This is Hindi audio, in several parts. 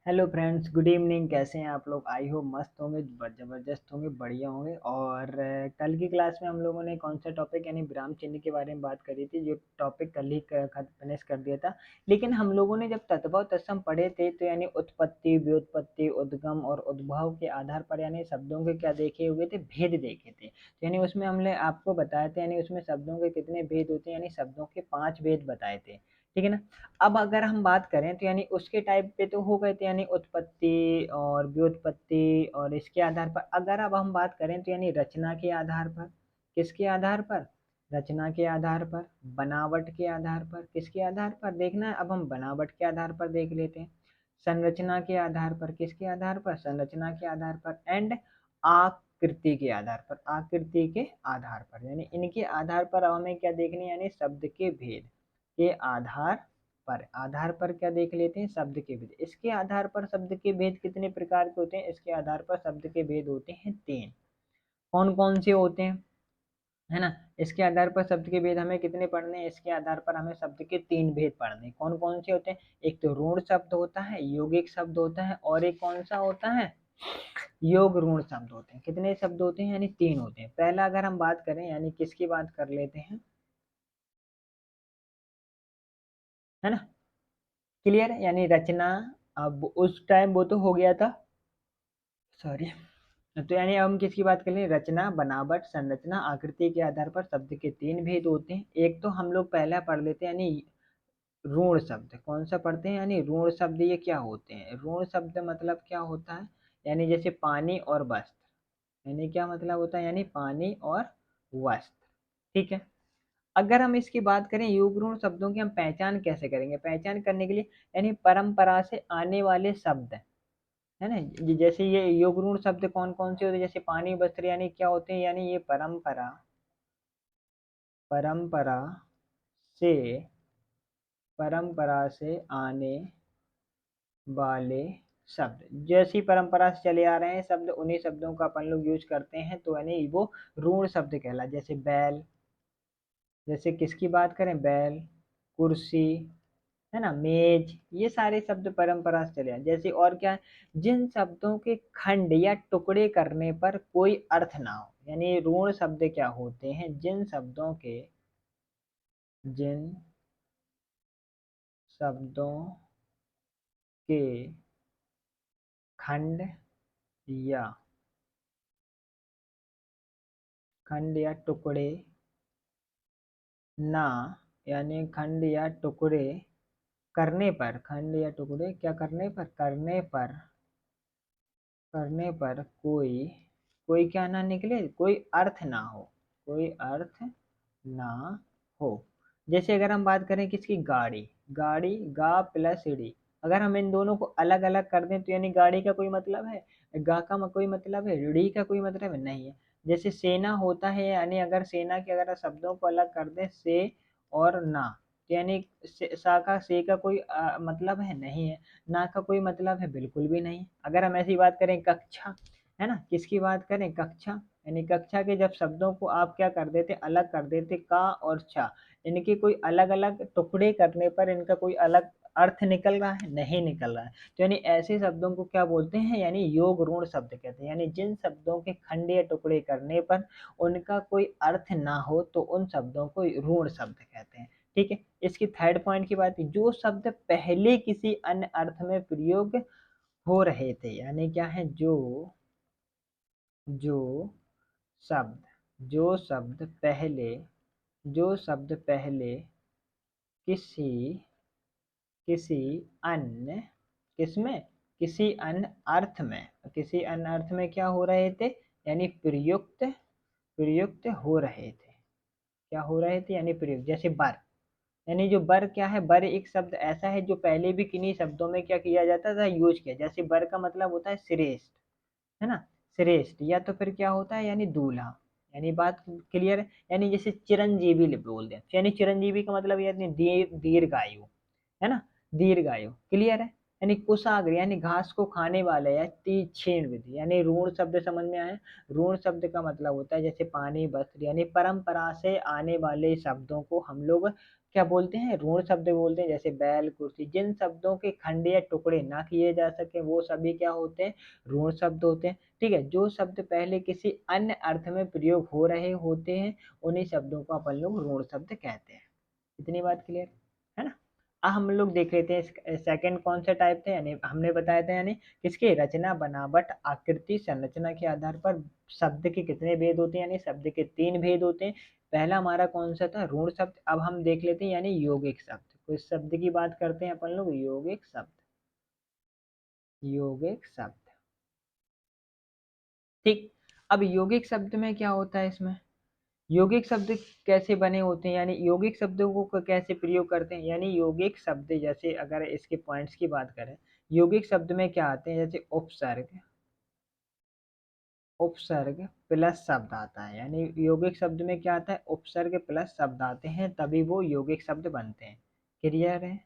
Hello friends, good evening. कैसे हैं आप लोग? आई होप मस्त होंगे, ज़बरदस्त होंगे, बढ़िया होंगे। और कल की क्लास में हम लोगों ने कौन सा टॉपिक यानी विराम चिन्ह के बारे में बात करी थी, जो टॉपिक कल ही फिनिश कर दिया था। लेकिन हम लोगों ने जब तत्व तत्सम पढ़े थे तो यानी उत्पत्ति, व्युत्पत्ति, उद्गम और उद्भव के आधार पर यानी शब्दों के क्या देखे हुए थे, भेद देखे थे। तो यानी उसमें हमने आपको बताया था यानी उसमें शब्दों के कितने भेद होते हैं, यानी शब्दों के 5 भेद बताए थे। ठीक है ना? अब अगर हम बात करें तो यानी उसके टाइप पे तो हो गए थे, यानी उत्पत्ति और व्युत्पत्ति और इसके आधार पर। अगर अब हम बात करें तो यानी रचना के आधार पर। किसके आधार पर? रचना के आधार पर। बनावट के आधार पर। किसके आधार पर देखना है? अब हम बनावट के आधार पर देख लेते हैं। संरचना के आधार पर। किसके आधार पर? संरचना के आधार पर। एंड आकृति के आधार पर। आकृति के आधार पर, यानी इनके आधार पर अब हमें क्या देखने हैं, यानी शब्द के भेद के आधार पर। आधार पर क्या देख लेते हैं? शब्द के भेद। इसके आधार पर शब्द के भेद कितने प्रकार के होते हैं? इसके आधार पर शब्द के भेद होते हैं 3। कौन कौन से होते हैं, है ना? इसके आधार पर शब्द के भेद हमें कितने पढ़ने हैं? इसके आधार पर हमें शब्द के 3 भेद पढ़ने हैं। कौन कौन से होते हैं? एक तो ऋण शब्द होता है, यौगिक शब्द होता है, और एक कौन सा होता है? योग ऋण शब्द होते हैं। कितने शब्द होते हैं? यानी 3 होते हैं। पहला अगर हम बात करें, यानी किसकी बात कर लेते हैं, है ना? क्लियर है? यानी रचना। अब उस टाइम वो तो हो गया था, सॉरी। तो यानी अब हम किसकी बात कर रहे हैं? रचना, बनावट, संरचना, आकृति के आधार पर शब्द के 3 भेद होते हैं। एक तो हम लोग पहला पढ़ लेते हैं, यानी ऋण शब्द। कौन सा पढ़ते हैं? यानी ऋण शब्द। ये क्या होते हैं? ऋण शब्द मतलब क्या होता है? यानी जैसे पानी और वस्त्र। यानी क्या मतलब होता है? यानी पानी और वस्त्र। ठीक है। अगर हम इसकी बात करें योग ऋण शब्दों की हम पहचान कैसे करेंगे? पहचान करने के लिए यानी परंपरा से आने वाले शब्द, है ना? जैसे ये योग ऋण शब्द कौन कौन से होते हैं? जैसे पानी, वस्त्र, यानी क्या होते हैं? यानी ये परंपरा, परंपरा से, परंपरा से आने वाले शब्द। जैसी परंपरा से चले आ रहे हैं शब्द, उन्हीं शब्दों का अपन लोग यूज करते हैं, तो यानी वो ऋण शब्द कहला। जैसे बैल, जैसे किसकी बात करें? बैल, कुर्सी, है ना, मेज, ये सारे शब्द परंपरा से चले आए। जैसे और क्या है? जिन शब्दों के खंड या टुकड़े करने पर कोई अर्थ ना हो, यानी ऋण शब्द क्या होते हैं? जिन शब्दों के, जिन शब्दों के खंड या टुकड़े ना, यानी खंड या टुकड़े करने पर, खंड या टुकड़े क्या करने पर? करने पर, करने पर कोई, कोई क्या ना निकले? कोई अर्थ ना हो, कोई अर्थ ना हो। जैसे अगर हम बात करें किसकी? गाड़ी। गाड़ी, गा प्लस ड़ी। अगर हम इन दोनों को अलग अलग कर दें तो यानी गाड़ी का कोई मतलब है? गा का कोई मतलब है? ड़ी का कोई मतलब है? नहीं है। जैसे सेना होता है, यानी अगर सेना के अगर शब्दों को अलग कर दें, से और ना, तो यानी सा का, से का कोई मतलब है? नहीं है। ना का कोई मतलब है? बिल्कुल भी नहीं। अगर हम ऐसी बात करें कक्षा, है ना, किसकी बात करें? कक्षा। यानी कक्षा के जब शब्दों को आप क्या कर देते? अलग कर देते, का और छा। इनके कोई अलग अलग टुकड़े करने पर इनका कोई अलग अर्थ निकल रहा है? नहीं निकल रहा है। तो यानी ऐसे शब्दों को क्या बोलते हैं? यानी योग ऋण शब्द कहते हैं। यानी जिन शब्दों के खंड या टुकड़े करने पर उनका कोई अर्थ ना हो तो उन शब्दों को ऋण शब्द कहते हैं। ठीक है। इसकी थर्ड पॉइंट की बात की, जो शब्द पहले किसी अन्य अर्थ में प्रयोग हो रहे थे, यानी क्या है? जो शब्द, जो शब्द पहले, जो शब्द पहले किसी, किसी अन्य, किसमें? किसी अन्य अर्थ में, किसी अन्य अर्थ में क्या हो रहे थे? यानी प्रयुक्त, प्रयुक्त हो रहे थे। क्या हो रहे थे? यानी प्रयुक्त। जैसे बर, यानी जो बर क्या है? बर एक शब्द ऐसा है जो पहले भी किन्हीं शब्दों में क्या किया जाता था? यूज किया। जैसे बर का मतलब होता है श्रेष्ठ, है ना? श्रेष्ठ। या तो फिर क्या होता है? यानी दूल्हा। यानी बात क्लियर है? यानी जैसे चिरंजीवी बोल दें, यानी चिरंजीवी का मतलब यानी दीर्घायु, है ना? दीर्घायु। क्लियर है? यानी कुशाग्र, यानी घास को खाने वाले, या तीक्ष्ण विधि। यानी ऋण शब्द समझ में आया? ऋण शब्द का मतलब होता है जैसे पानी, वस्त्र, यानी परंपरा से आने वाले शब्दों को हम लोग क्या बोलते हैं, ऋण शब्द बोलते हैं। जैसे बैल, कुर्सी, जिन शब्दों के खंड या टुकड़े ना किए जा सके वो सभी क्या होते हैं, ऋण शब्द होते हैं। ठीक है, जो शब्द पहले किसी अन्य अर्थ में प्रयोग हो रहे होते हैं उन्हीं शब्दों को अपन लोग ऋण शब्द कहते हैं। इतनी बात क्लियर है ना। अब हम लोग देख लेते हैं सेकंड कौन सा टाइप थे, यानी हमने बताया था, यानी किसके, रचना, बनावट, आकृति, संरचना के आधार पर शब्द के कितने भेद होते हैं, यानी शब्द के 3 भेद होते हैं। पहला हमारा कौन सा था, ऋण शब्द। अब हम देख लेते हैं यानी यौगिक शब्द। तो इस शब्द की बात करते हैं अपन लोग, यौगिक शब्द। यौगिक शब्द, ठीक। अब यौगिक शब्द में क्या होता है, इसमें यौगिक शब्द कैसे बने होते हैं, यानी यौगिक शब्दों को कैसे प्रयोग करते हैं। यानी यौगिक शब्द, जैसे अगर इसके पॉइंट्स की बात करें, यौगिक शब्द में क्या आते हैं, जैसे उपसर्ग, उपसर्ग प्लस शब्द आता है। यानी यौगिक शब्द में क्या आता है, उपसर्ग प्लस शब्द आते हैं, तभी वो यौगिक शब्द बनते हैं। क्लियर है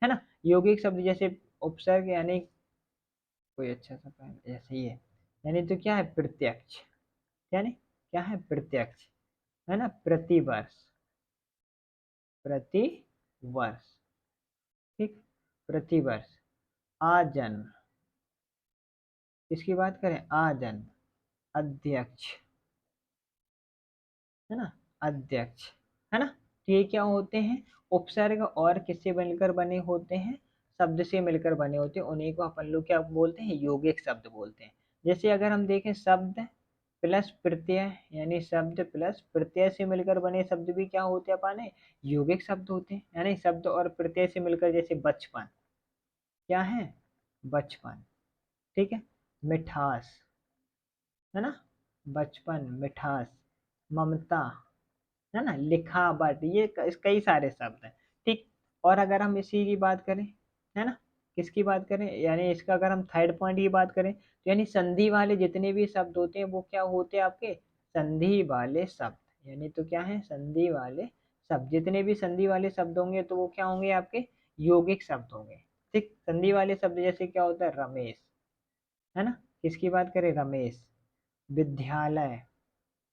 ना। यौगिक शब्द जैसे उपसर्ग, यानी कोई अच्छा सा पहले जैसे ये, यानी तो क्या है, प्रत्यक्ष, यानी क्या है, प्रत्यक्ष, है ना, प्रतिवर्ष, प्रतिवर्ष, ठीक, प्रतिवर्ष, आजन्म, इसकी बात करें, आजन्म, अध्यक्ष, है ना, अध्यक्ष, है ना। तो ये क्या होते हैं, उपसर्ग और किससे मिलकर बने होते हैं, शब्द से मिलकर बने होते हैं, उन्हीं को अपन लोग क्या बोलते हैं, यौगिक शब्द बोलते हैं। जैसे अगर हम देखें, शब्द प्लस प्रत्यय, यानी शब्द प्लस प्रत्यय से मिलकर बने शब्द भी क्या होते हैं अपने, यौगिक शब्द होते हैं। यानी शब्द और प्रत्यय से मिलकर, जैसे बचपन, क्या है, बचपन, ठीक है, मिठास, है ना, बचपन, मिठास, ममता, है ना, लिखावट, ये कई सारे शब्द हैं, ठीक। और अगर हम इसी की बात करें, है ना, किसकी बात करें, यानी इसका अगर हम थर्ड पॉइंट की बात करें, तो यानी संधि वाले जितने भी शब्द होते हैं वो क्या होते हैं आपके, संधि वाले शब्द। यानी तो क्या है, संधि वाले शब्द, जितने भी संधि वाले शब्द होंगे तो वो क्या होंगे आपके, यौगिक शब्द होंगे। ठीक, संधि वाले शब्द जैसे क्या होता है, रमेश, है ना, किसकी बात करें, रमेश, विद्यालय,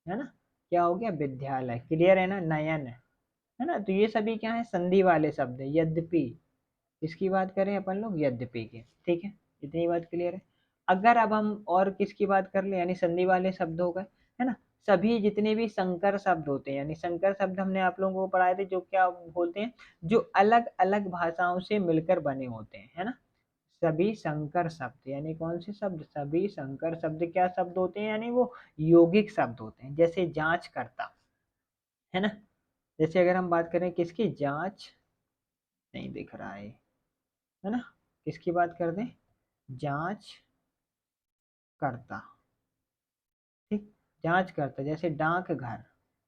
है ना, क्या हो गया, विद्यालय, क्लियर है ना, नयन, है ना। तो ये सभी क्या है, संधि वाले शब्द है। यद्यपि, इसकी बात करें अपन लोग, यद्यपि की, ठीक है, इतनी बात क्लियर है। अगर अब हम और किसकी बात कर ले, यानी संधि वाले शब्द हो गए, है ना, सभी जितने भी संकर शब्द होते हैं, यानी संकर शब्द हमने आप लोगों को पढ़ाए थे, जो क्या बोलते हैं, जो अलग अलग भाषाओं से मिलकर बने होते हैं, है ना। सभी संकर शब्द, यानी कौन से शब्द, सभी संकर शब्द क्या शब्द होते हैं, यानी वो यौगिक शब्द होते हैं। जैसे जांच करता, है ना, जैसे अगर हम बात करें किसकी, जांच, नहीं दिख रहा है ना, किसकी बात कर दें, जांच करता, ठीक, जांच करता, जैसे डाक घर,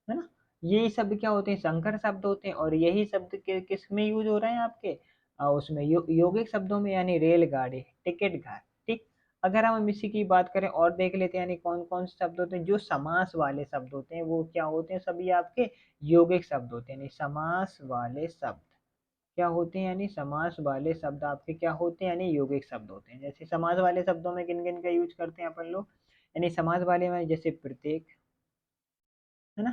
है ना, यही शब्द क्या होते हैं, संकर शब्द होते हैं। और यही शब्द किस में यूज हो रहे हैं आपके, उसमें यौगिक शब्दों में, यानी रेलगाड़ी, टिकट घर, ठीक। अगर हम इसी की बात करें और देख लेते हैं, यानी कौन कौन से शब्द होते हैं, जो समास वाले शब्द होते हैं वो क्या होते हैं, सभी आपके यौगिक शब्द होते हैं। यानी समास वाले शब्द क्या होते हैं, यानी समास वाले शब्द आपके क्या होते हैं, यानी यौगिक शब्द होते हैं। जैसे समास वाले शब्दों में किन किन का यूज करते हैं अपन लोग, यानी समास वाले में जैसे प्रत्येक, है ना,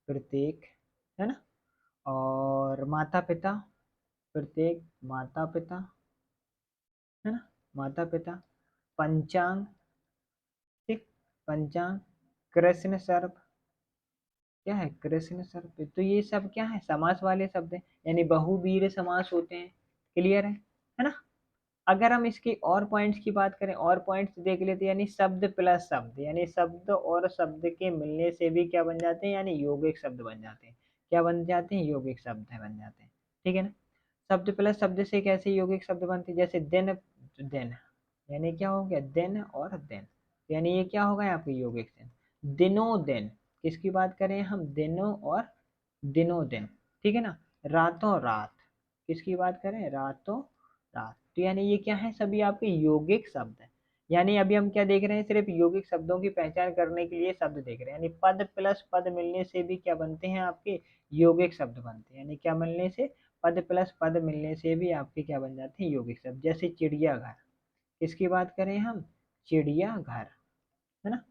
प्रत्येक, है ना, और माता पिता, प्रत्येक माता पिता, है ना, माता पिता, पंचांग, ठीक, पंचांग, कृष्ण सर्प, क्या है, कृष्ण सर्प, तो ये सब क्या है, समास वाले शब्द हैं, यानी बहुवीर समास होते हैं। क्लियर है ना। अगर हम इसकी और पॉइंट्स की बात करें, और पॉइंट्स देख लेते हैं, यानी शब्द प्लस शब्द, यानी शब्द और शब्द के मिलने से भी क्या बन जाते हैं, यानी यौगिक शब्द बन जाते हैं। क्या बन जाते हैं, यौगिक शब्द बन जाते हैं, ठीक है ना। शब्द प्लस शब्द से कैसे यौगिक शब्द बनते हैं, जैसे दिन, दिन, यानी क्या हो गया, दिन और दिन, यानी ये क्या होगा आपके यौगिक से। दिनों दिन, किसकी बात करें हम, दिनों और दिनों दिन, ठीक है ना। रातों रात, किसकी बात करें, रातों रात, तो यानी ये क्या है, सभी आपके यौगिक शब्द हैं। यानी अभी हम क्या देख रहे हैं, सिर्फ यौगिक शब्दों की पहचान करने के लिए शब्द देख रहे हैं। यानी पद प्लस पद मिलने से भी क्या बनते हैं आपके, यौगिक शब्द बनते हैं। यानी क्या मिलने से, पद प्लस पद मिलने से भी आपके क्या बन जाते हैं, यौगिक शब्द। जैसे चिड़ियाघर, किसकी बात करें हम, चिड़ियाघर, है ना।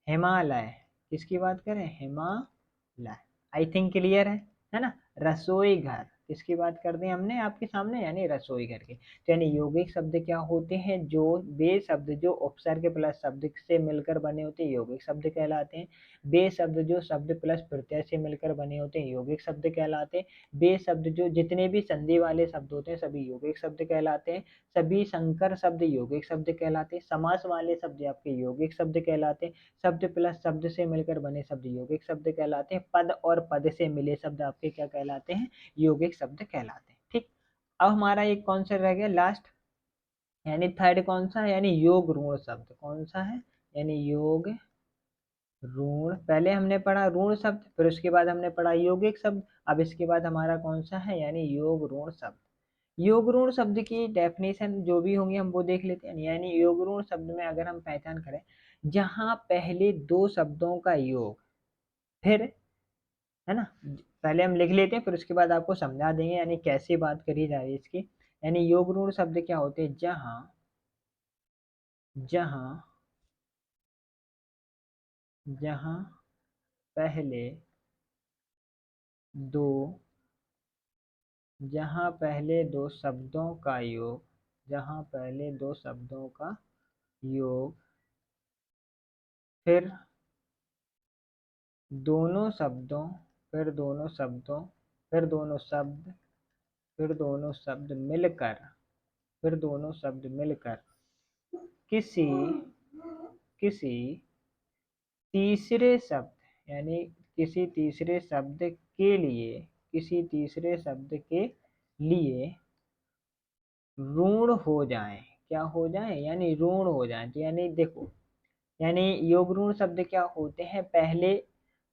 हिमालय, किसकी बात करें, हिमालय, आई थिंक क्लियर है ना। रसोई घर, किसकी बात कर दी हमने आपके सामने, यानी रसोई घर की। तो यानी यौगिक शब्द क्या होते हैं, जो वे शब्द जो उपसर्ग प्लस शब्द से मिलकर बने होते हैं यौगिक शब्द कहलाते हैं। वे शब्द जो शब्द प्लस प्रत्यय से मिलकर बने होते हैं यौगिक शब्द कहलाते हैं। वे शब्द जो जितने भी संधि वाले शब्द होते हैं सभी यौगिक शब्द कहलाते हैं। सभी संकर शब्द यौगिक शब्द कहलाते हैं। समास वाले शब्द आपके यौगिक शब्द कहलाते हैं। शब्द प्लस शब्द से मिलकर बने शब्द यौगिक शब्द कहलाते हैं। पद और पद से मिले शब्द आपके क्या कहलाते हैं, यौगिक शब्द कहलाते हैं। ठीक, अब हमारा एक कौन सा रह गया लास्ट, यानी थर्ड कौन सा है, यानी योग ऋण शब्द। कौन सा है, यानी योग ऋण। पहले हमने पढ़ा ऋण शब्द, फिर उसके बाद हमने पढ़ा यौगिक शब्द, अब इसके बाद हमारा कौन सा है, यानी योग ऋण शब्द। योग ऋण शब्द की डेफिनेशन जो भी होंगी हम वो देख लेते हैं। यानी योग ऋण शब्द में अगर हम पहचान करें, जहां पहले दो शब्दों का योग, फिर, है ना, पहले हम लिख लेते हैं फिर उसके बाद आपको समझा देंगे यानी कैसे बात करी जा रही है इसकी। यानी योग ऋण शब्द क्या होते हैं, जहां जहां जहां पहले दो जहां पहले दो शब्दों का योग, जहां पहले दो शब्दों का योग, फिर दोनों शब्दों फिर दोनों शब्दों फिर दोनों शब्द फिर दोनों शब्द मिलकर फिर दोनों शब्द मिलकर किसी किसी तीसरे शब्द, यानी किसी तीसरे शब्द के लिए किसी तीसरे शब्द के लिए ऋण हो जाए। क्या हो जाए, यानी ऋण हो जाए। तो यानी देखो, यानी योग ऋण शब्द क्या होते हैं, पहले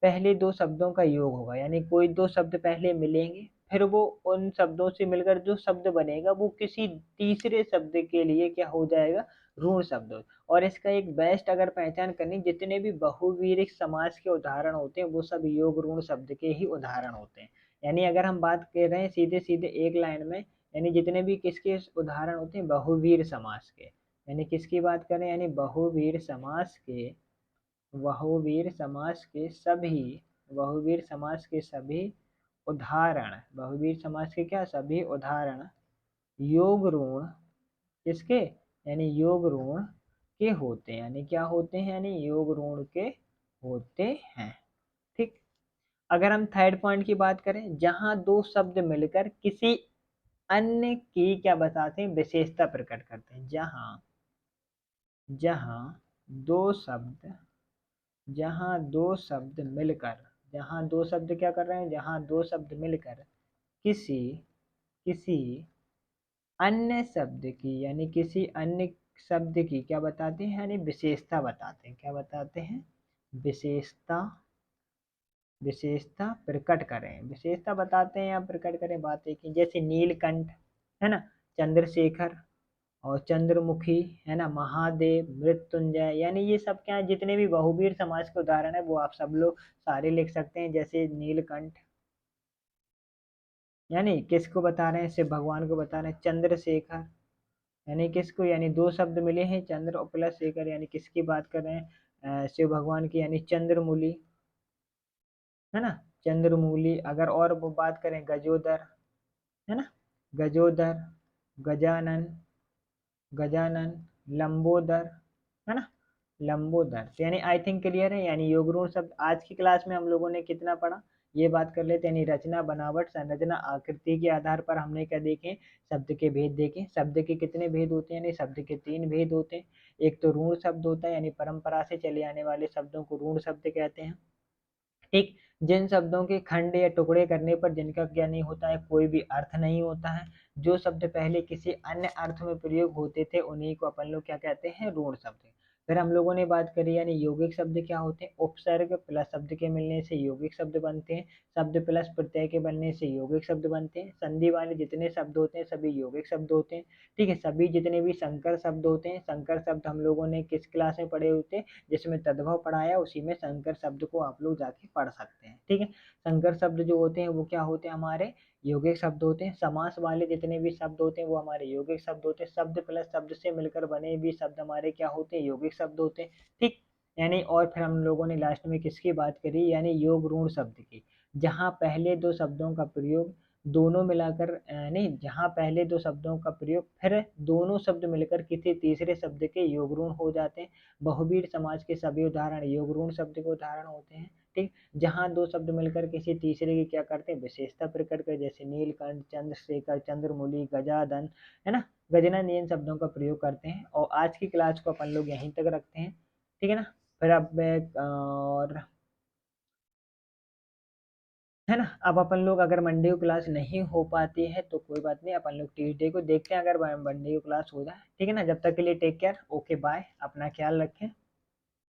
पहले दो शब्दों का योग होगा, यानी कोई दो शब्द पहले मिलेंगे, फिर वो उन शब्दों से मिलकर जो शब्द बनेगा वो किसी तीसरे शब्द के लिए क्या हो जाएगा, ऋण शब्द हो। और इसका एक बेस्ट अगर पहचान करनी, जितने भी बहुवीरिक समास के उदाहरण होते हैं वो सब योग ऋण शब्द के ही उदाहरण होते हैं। यानी अगर हम बात कर रहे हैं सीधे सीधे एक लाइन में, यानी जितने भी किसके उदाहरण होते हैं, बहुवीर समास के। यानी किसकी बात करें, यानी बहुवीर समास के सभी उदाहरण, बहुवीर समास के क्या सभी उदाहरण योग ऋण किसके, यानी योग ऋण के होते हैं। यानी क्या होते हैं, यानी योग ऋण के होते हैं। ठीक, अगर हम थर्ड पॉइंट की बात करें, जहां दो शब्द मिलकर किसी अन्य की क्या बताते हैं, विशेषता प्रकट करते हैं। जहां जहां दो शब्द जहां दो शब्द मिलकर जहां दो शब्द क्या कर रहे हैं, जहां दो शब्द मिलकर किसी किसी अन्य शब्द की, यानी किसी अन्य शब्द की क्या बताते हैं, यानी विशेषता बताते हैं। क्या बताते हैं, विशेषता विशेषता प्रकट करें, विशेषता बताते हैं या प्रकट करें, बात एक ही। जैसे नीलकंठ, है ना, चंद्रशेखर और चंद्रमुखी, है ना, महादेव, मृत्युंजय, यानी ये सब क्या है, जितने भी बहुवीर समाज के उदाहरण है वो आप सब लोग सारे लिख सकते हैं। जैसे नीलकंठ, यानी किसको बता रहे हैं, शिव भगवान को बता रहे हैं। चंद्रशेखर, यानी किसको, यानी दो शब्द मिले हैं चंद्र और प्लस शेखर, यानी किसकी बात कर रहे हैं, शिव भगवान की, यानी चंद्रमूली, है ना, चंद्रमूली। अगर और वो बात करें गजोदर, है ना, गजोदर, गजानन, गजानन, लंबोदर, है ना, लंबोदर। तो यानी आई थिंक क्लियर है। यानी योग ऋण शब्द आज की क्लास में हम लोगों ने कितना पढ़ा, ये बात कर लेते हैं। यानी रचना, बनावट, संरचना, आकृति के आधार पर हमने क्या देखे, शब्द के भेद देखे। शब्द के कितने भेद होते हैं, यानी शब्द के तीन भेद होते हैं। एक तो ऋण शब्द होता है, यानी परंपरा से चले आने वाले शब्दों को ऋण शब्द कहते हैं। ठीक, जिन शब्दों के खंड या टुकड़े करने पर जिनका क्या नहीं होता है, कोई भी अर्थ नहीं होता है, जो शब्द पहले किसी अन्य अर्थ में प्रयोग होते थे उन्हीं को अपन लोग क्या कहते हैं, ऋण शब्द। फिर हम लोगों ने बात करी, यानी यौगिक शब्द क्या होते हैं, उपसर्ग प्लस शब्द के मिलने से यौगिक शब्द बनते हैं। शब्द प्लस प्रत्यय के बनने से यौगिक शब्द बनते हैं। संधि वाले जितने शब्द होते हैं सभी यौगिक शब्द होते हैं। ठीक है, सभी जितने भी संकर शब्द होते हैं, संकर शब्द हम लोगों ने किस क्लास में पढ़े होते हैं, जिसमें तद्भव पढ़ाया उसी में संकर शब्द को आप लोग जाके पढ़ सकते हैं। ठीक है, संकर शब्द जो होते हैं वो क्या होते हैं, हमारे यौगिक शब्द होते हैं। समास वाले जितने भी शब्द होते हैं वो हमारे यौगिक शब्द होते हैं। शब्द प्लस शब्द से मिलकर बने भी शब्द हमारे क्या होते हैं, यौगिक शब्द होते हैं। ठीक, यानी और फिर हम लोगों ने लास्ट में किसकी बात करी, यानी योग ऋण शब्द की, जहाँ पहले दो शब्दों का प्रयोग दोनों मिलाकर नहीं, जहाँ पहले दो शब्दों का प्रयोग फिर दोनों शब्द मिलकर किसी तीसरे शब्द के योगरूण हो जाते हैं। बहुवीर समाज के सभी उदाहरण योगरूण शब्द के उदाहरण होते हैं। ठीक, जहाँ दो शब्द मिलकर किसी तीसरे की क्या करते हैं, विशेषता प्रकट कर, जैसे नीलकंठ, चंद्रशेखर, चंद्रमौली, गजानन, है ना, गजनन, इन शब्दों का प्रयोग करते हैं। और आज की क्लास को अपन लोग यहीं तक रखते हैं। ठीक है ना। फिर अब और है ना, अब अपन लोग अगर मंडे को क्लास नहीं हो पाती है तो कोई बात नहीं, अपन लोग ट्यूसडे को देखते हैं अगर मंडे को क्लास हो जाए। ठीक है ना, जब तक के लिए टेक केयर, ओके बाय, अपना ख्याल रखें।